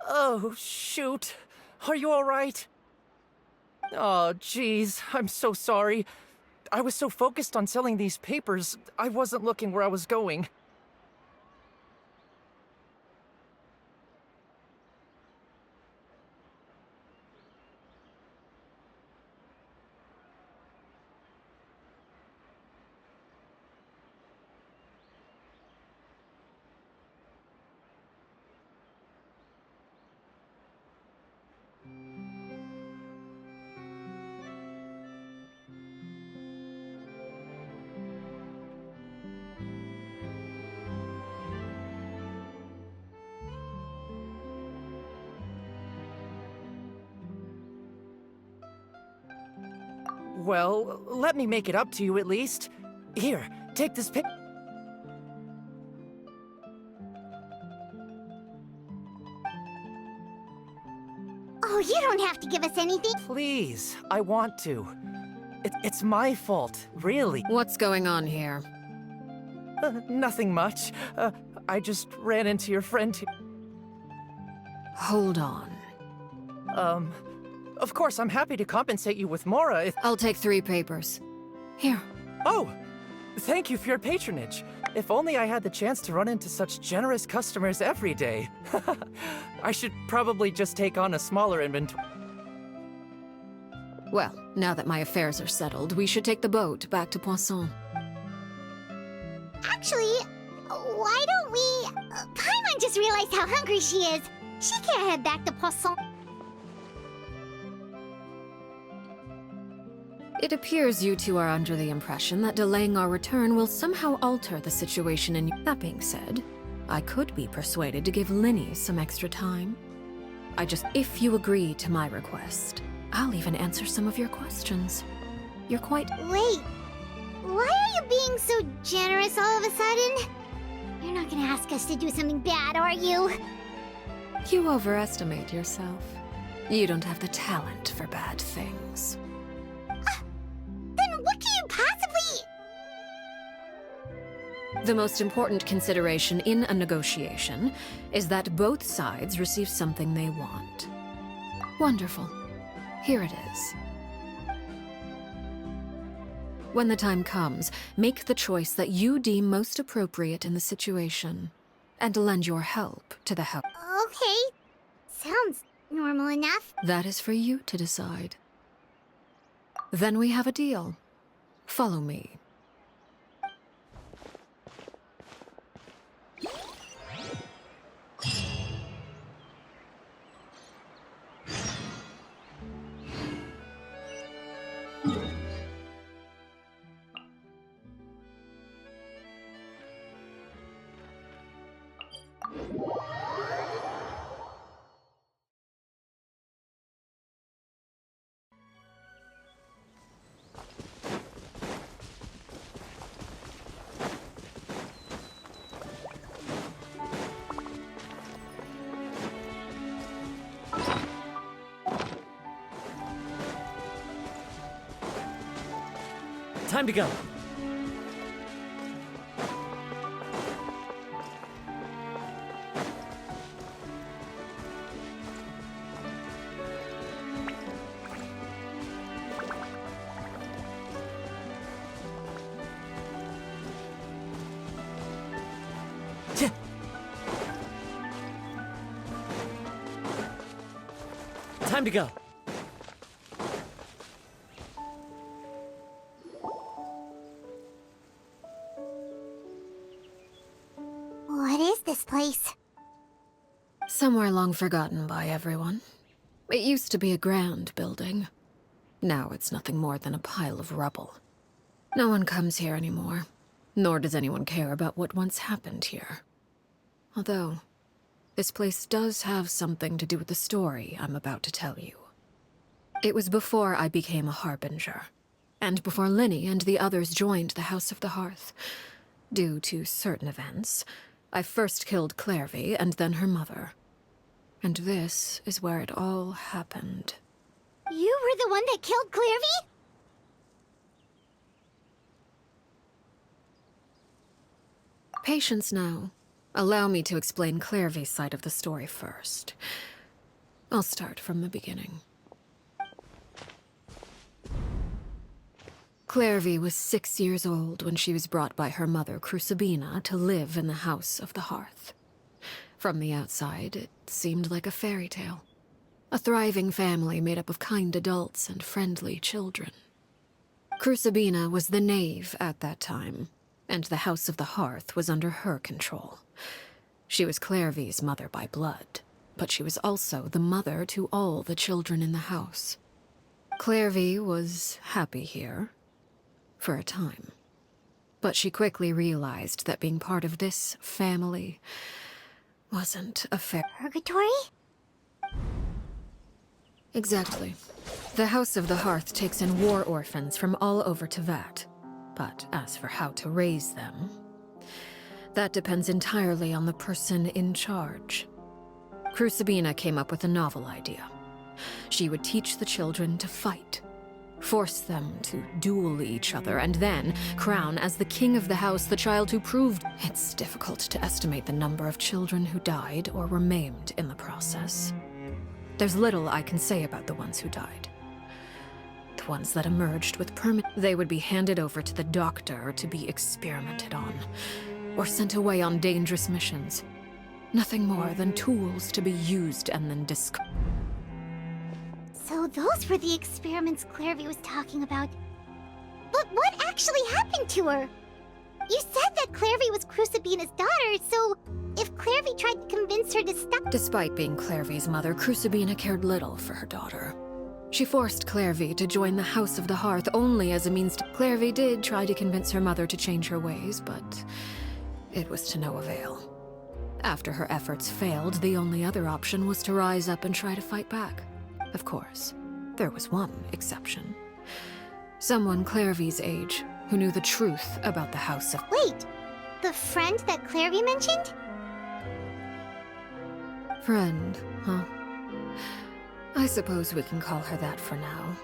Oh, shoot. Are you alright? Oh, jeez. I'm so sorry. I was so focused on selling these papers, I wasn't looking where I was going. Well, let me make it up to you at least. Here, take this Oh, you don't have to give us anything. Please, I want to. It's my fault, really. What's going on here? Nothing much. I just ran into your friend Hold on. Of course, I'm happy to compensate you with Mora if— I'll take 3 papers. Here. Oh! Thank you for your patronage. If only I had the chance to run into such generous customers every day. I should probably just take on a smaller inventory. Well, now that my affairs are settled, we should take the boat back to Poisson. Actually, why don't we... Paimon just realized how hungry she is. She can't head back to Poisson. It appears you two are under the impression that delaying our return will somehow alter the situation in— That being said, I could be persuaded to give Linny some extra time. If you agree to my request, I'll even answer some of your questions. You're quite— Wait, why are you being so generous all of a sudden? You're not gonna ask us to do something bad, are you? You overestimate yourself. You don't have the talent for bad things. Then what can you possibly... The most important consideration in a negotiation is that both sides receive something they want. Wonderful. Here it is. When the time comes, make the choice that you deem most appropriate in the situation, and lend your help to the help. Okay, sounds normal enough. That is for you to decide. Then we have a deal. Follow me. Time to go. Time to go. What is this place? Somewhere long forgotten by everyone. It used to be a grand building. Now it's nothing more than a pile of rubble. No one comes here anymore, nor does anyone care about what once happened here. Although, this place does have something to do with the story I'm about to tell you. It was before I became a Harbinger, and before Linny and the others joined the House of the Hearth. Due to certain events, I first killed Clairvy and then her mother. And this is where it all happened. You were the one that killed Clairvy? Patience now. Allow me to explain Clairvy's side of the story first. I'll start from the beginning. Clairvy was 6 years old when she was brought by her mother, Crucibina, to live in the House of the Hearth. From the outside, it seemed like a fairy tale. A thriving family made up of kind adults and friendly children. Crucibina was the knave at that time, and the House of the Hearth was under her control. She was Clairvy's mother by blood, but she was also the mother to all the children in the house. Clairvy was happy here, for a time. But she quickly realized that being part of this family wasn't a fair... Purgatory? Exactly. The House of the Hearth takes in war orphans from all over Teyvat. But as for how to raise them, that depends entirely on the person in charge. Crucibina came up with a novel idea. She would teach the children to fight, force them to duel each other, and then crown as the king of the house the child who proved. It's difficult to estimate the number of children who died or were maimed in the process. There's little I can say about the ones who died. The ones that emerged with they would be handed over to the doctor to be experimented on, or sent away on dangerous missions. Nothing more than tools to be used and then So those were the experiments Clairvy was talking about. But what actually happened to her? You said that Clairvy was Crucibina's daughter, so if Clairvy tried to convince her to stop... Despite being Clairvy's mother, Crucibina cared little for her daughter. She forced Clairvy to join the House of the Hearth only as a means to... Clairvy did try to convince her mother to change her ways, but it was to no avail. After her efforts failed, the only other option was to rise up and try to fight back. Of course, there was one exception. Someone Clairvy's age, who knew the truth about the House of... Wait, the friend that Clairvy mentioned? Friend, huh? I suppose we can call her that for now.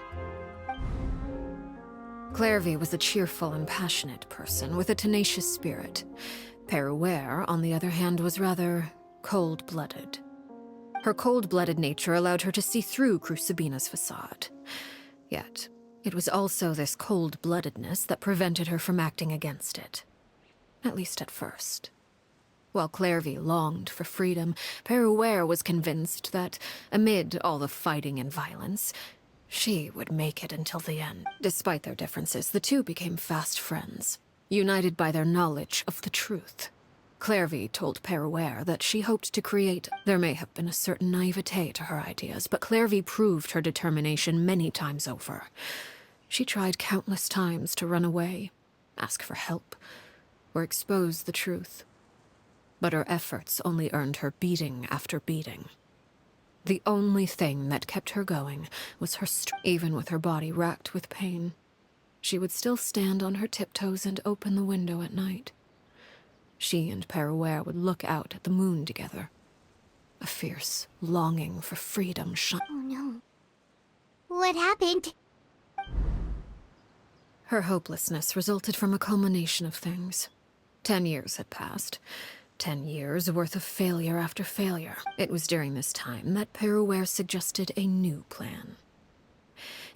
Clairvy was a cheerful and passionate person with a tenacious spirit. Peruere, on the other hand, was rather cold-blooded. Her cold-blooded nature allowed her to see through Crucibina's facade. Yet, it was also this cold-bloodedness that prevented her from acting against it. At least at first. While Clairvy longed for freedom, Peruere was convinced that, amid all the fighting and violence, she would make it until the end. Despite their differences, the two became fast friends, united by their knowledge of the truth. Clairvy told Peruere that she hoped to create... There may have been a certain naivete to her ideas, but Clairvy proved her determination many times over. She tried countless times to run away, ask for help, or expose the truth. But her efforts only earned her beating after beating. The only thing that kept her going was her strength. Even with her body racked with pain, she would still stand on her tiptoes and open the window at night. She and Peruere would look out at the moon together. A fierce longing for freedom shone. Oh no. What happened? Her hopelessness resulted from a culmination of things. 10 years had passed. 10 years worth of failure after failure. It was during this time that Peruere suggested a new plan.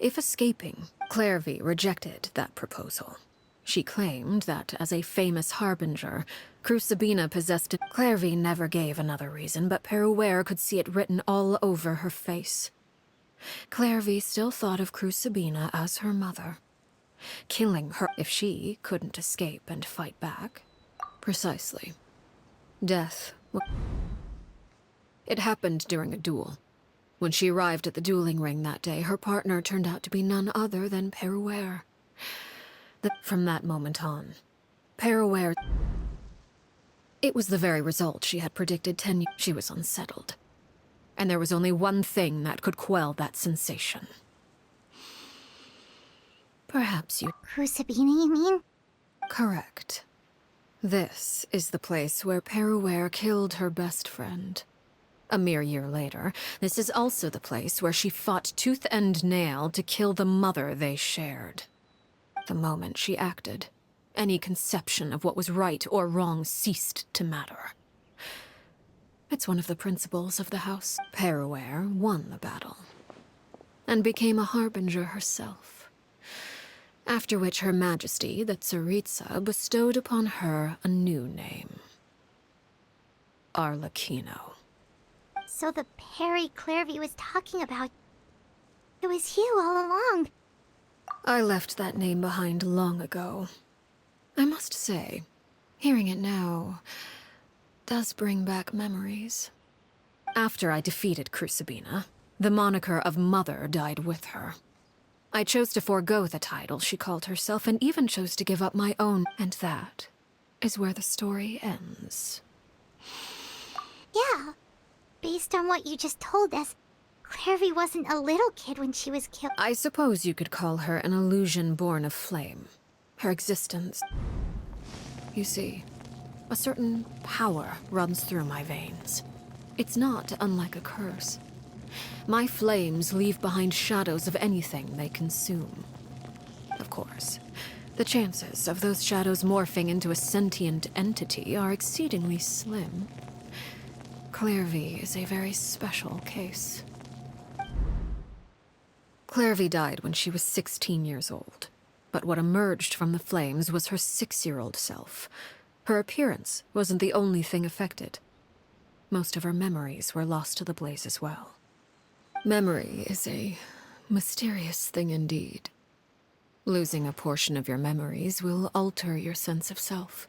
If escaping, Clairvy rejected that proposal. She claimed that, as a famous harbinger, Crucibina possessed it. Clairvy never gave another reason, but Peruere could see it written all over her face. Clairvy still thought of Crucibina as her mother, killing her if she couldn't escape and fight back. Precisely. Death. It happened during a duel. When she arrived at the dueling ring that day, her partner turned out to be none other than Peruere. From that moment on, Peruere... It was the very result she had predicted 10 years. She was unsettled. And there was only one thing that could quell that sensation. Perhaps you... Crucibina, you mean? Correct. This is the place where Peruere killed her best friend. A mere year later, this is also the place where she fought tooth and nail to kill the mother they shared. The moment she acted, any conception of what was right or wrong ceased to matter. It's one of the principles of the house. Peruer won the battle and became a harbinger herself. After which Her Majesty, the Tsaritsa, bestowed upon her a new name. Arlecchino. So the Perry Clairvy was talking about... It was you all along. I left that name behind long ago. I must say, hearing it now does bring back memories. After I defeated Crucibina, the moniker of Mother died with her. I chose to forego the title she called herself and even chose to give up my own, and that is where the story ends. Yeah. Based on what you just told us, Clairvy wasn't a little kid when she was killed. I suppose you could call her an illusion born of flame. Her existence... You see, a certain power runs through my veins. It's not unlike a curse. My flames leave behind shadows of anything they consume. Of course, the chances of those shadows morphing into a sentient entity are exceedingly slim. Clairvy is a very special case. Clairvy died when she was 16 years old, but what emerged from the flames was her 6-year-old self. Her appearance wasn't the only thing affected. Most of her memories were lost to the blaze as well. Memory is a mysterious thing indeed. Losing a portion of your memories will alter your sense of self.